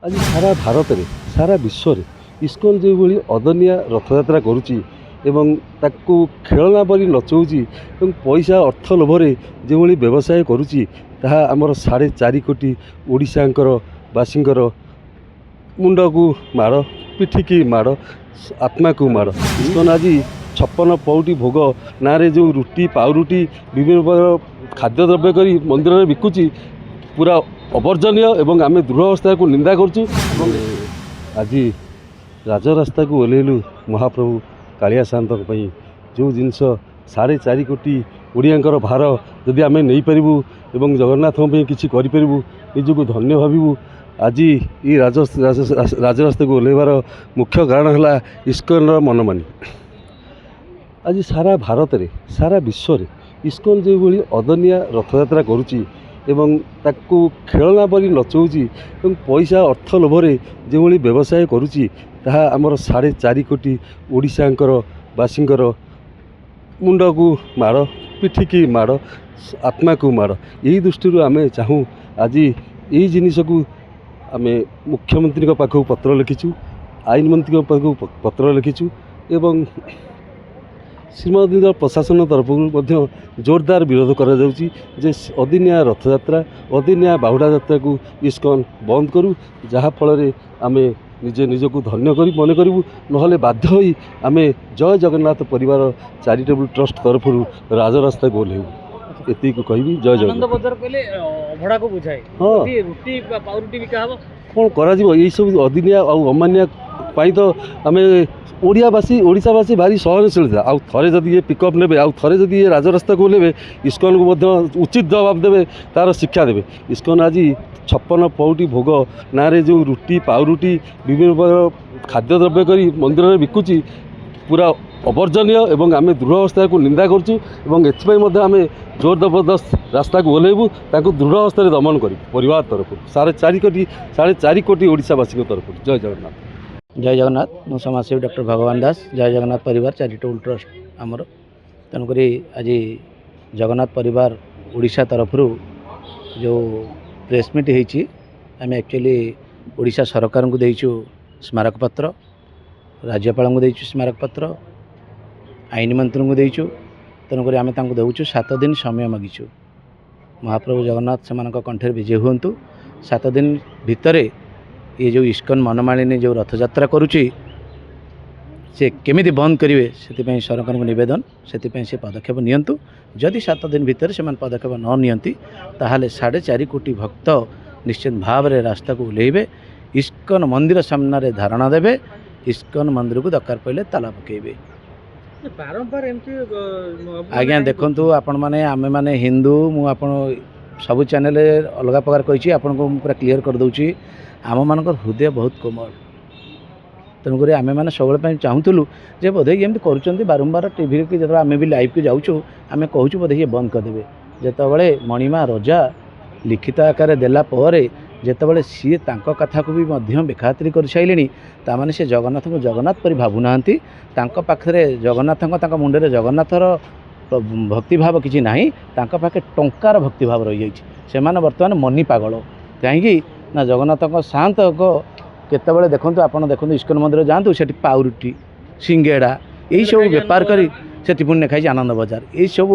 आज सारा भारत में सारा विश्व में इस्कन जो भाई अदनिया रथयात्रा करुच्ची एवं ताकू खेलना परी नचौची एवं पैसा अर्थ लोभरे जो भाई व्यवसाय करुच्ची ताहा आमर 4.5 कोटी ओडिशांकर बासींकर मुंड को माड़ पिठी की माड़ आत्मा को माड़। इस्कन आज 56 पौटी भोग ना रे जो रुटी पाउरुटी विभिन्न प्रकार खाद्य द्रव्य करी मंदिर में बिकुची पूरा अवर्जनीय एवं आम दृढ़ अवस्था को निंदा करुँ। आज राजरास्ता को ओह्लैलु महाप्रभु कालिया सात जो जिनस 4.5 कोटी ओडियांकर भार जदि आम नहीं पारू एवं जगन्नाथ किसी करूँ निजक धन्य भावु। आज ये राजरास्ता को ओह्लैबार मुख्य कारण है इस्कन मनमानी। आज सारा भारत में सारा विश्व में इस्कन जो भाई अदनिया रथयात्रा करुच्ची एवं ताकू खेलना परी नचौची एवं पैसा अर्थ लोभरे जो भाई व्यवसाय करुच्ची ताहा आमर 4.5 कोटी ओडिशांकर बासींकर मुंड को माड़ पिठी की माड़ आत्मा को माड़। यही दृष्टि आम चाहूँ आज यही जिनिस को आम मुख्यमंत्री पाखु पत्र लिखिचु, आईन मंत्री पाखु पत्र लिखिचु एवं श्रीमती प्रशासन तरफ जोरदार विरोध करा जाउची जे अदिनिया रथयात्रा अदिनिया बाहुड़ा यात्रा को इस्कन बंद करूँ जहाँ फल आम निजे निजक धन्य कर मन करूँ ना बाध्य होई आम जय जगन्नाथ परिवार चैरिटेबल ट्रस्ट तरफ राजरास्ता को ओह्लैबू। एति को कहबी जय जगन्नाथ। कौन करा यही सब अदिनिया और अमानिया पाई तो आम ओडियावासी ओडिशावासी भारी सहनशीलता आउ थे जदि ये पिकअप ने आउ थे जदि ये राजरास्ता को ओह्लैबे इस्कन को उचित जवाब देवे तार शिक्षा देवे। इस्कन आज 56 पौटी भोग ना रे जो रुटी पाउरुटी विभिन्न प्रकार खाद्य द्रव्य करी मंदिर में बिकुची पूरा अवर्जनीय एवं आम दृढ़ अवस्था को निंदा करूँ। एथपाई आम जोर जबरदस्त रास्ता को ओह्लैबू ताकू दृढ़ अवस्था दमन कर परिवार तरफ 4.5 कोटी ओडिशावासी तरफ। जय जगन्नाथ। जय जगन्नाथ। मो समाजसेवी डॉक्टर भगवान दास जय जगन्नाथ परिवार चैरिटेबल ट्रस्ट आमर तेणुक आज जगन्नाथ परिवार ओडिशा तरफ जो प्रेस मीट होती आम एक्चुअली ओडिशा सरकार को देचु स्मारक पत्र, राज्यपाल को देचु स्मारक पत्र, आईन मंत्री को देचु। तेणुक आम दूचु 7 दिन समय मागिचु महाप्रभु जगन्नाथ से कंठे विजय हूँ 7 दिन भितर ये जो इस्कन मनमालिनी जो रथयात्रा करुच्ची से केमिति बंद करेंगे से सरकार को निवेदन से पदक्षेप नियंतु। जदि 7 दिन भितर से पदक्षेप न नियंती ताहले 4.5 कोटी भक्त निश्चित भाव में रास्ता को ओह्लैबे, इस्कन मंदिर सामने धारणा देवे, इस्कन मंदिर को दरकार पड़े ताला पकेबे। आज्ञा देखु आपण मैंने आमे माने हिंदू मु आपण सबू चैनल अलग प्रकार कही आपन को पूरा क्लीयर कर दूची आम मान हृदय बहुत कोमल। तेणुक आम मैंने सब चाहूलु जे बोधे एमती कर बारंबार टीवी की जो आम भी लाइव को जाऊँ आम कहूँ बोधे ये बंद करदे। जितेबाला मणिमा रजा लिखित आकार देलापर जितेबाला सी कथा को भी बेखातिरी कर सारे ताने से जगन्नाथ को जगन्नाथ पर भावुना पाखे जगन्नाथ मुंडे जगन्नाथर भक्ति भाव किसी ना पाखे टंकार भक्ति भाव रही से बर्तमान मनी पागल कहीं ना जगन्नाथ शांत केतबले देखूँ आपड़ देखो इस्कन मंदिर जातु से पाउरुटी सिंगेड़ा यही सब बेपार करी से पुण्य खाई आनंद बजार यही सब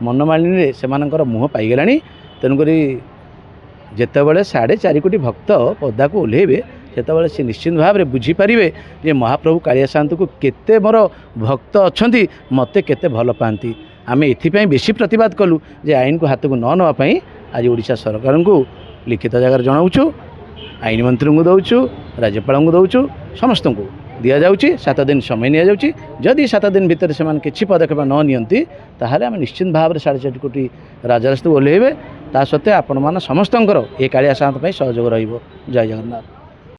मनमालिनी से मुँह पाईगला। तेणुक जितेबाला 4.5 कोटी भक्त पदा को ओह्लैबे से सी निश्चित भाव में बुझीपारे जे महाप्रभु कालिया सात को केते मोर भक्त अच्छा मते केते भल पाती। आम एपाई बेसी प्रतिवाद कलु जे आईन को हाथ को न नापी आज ओडिशा सरकार को लिखित जगार जनाऊँ, आईन मंत्री को दौचु, राज्यपाल को दौचु, समस्त को दि जाऊँगी 7 दिन समय नि जाऊँगी। जदि 7 दिन भितर से किसी पदक्षेप न नियंती ताहले आम निश्चित भाव में 4.5 कोटी राजरास्ता ओह्लैबे। ता सत्वे आपण मान समस्तंकर ए कालिया सात सहयोग रहिबो। जय जगन्नाथ।